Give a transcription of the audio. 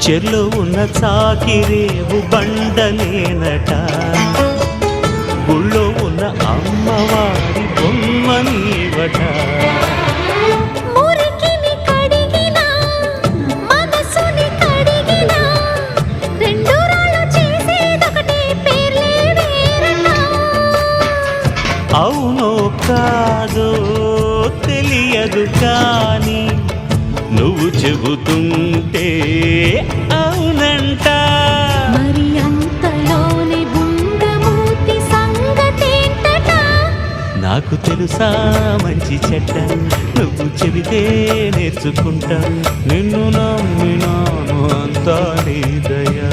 చెర్లో ఉన్న చాకిరేవు బండలేనట, గుళ్ళో ఉన్న అమ్మవారి బొమ్మ నీవట. అవునో కాదో తెలియదు కానీ నువ్వు చెబుతుంటే అవునంట. మరి అంతలోనే బుంగమూతి సంగతేంటట? నాకు తెలుసా మంచి చెడ్డ, నువ్వు చెబితే నేర్చుకుంటా. నిన్ను నమ్మినాను అంతా నీ దయా.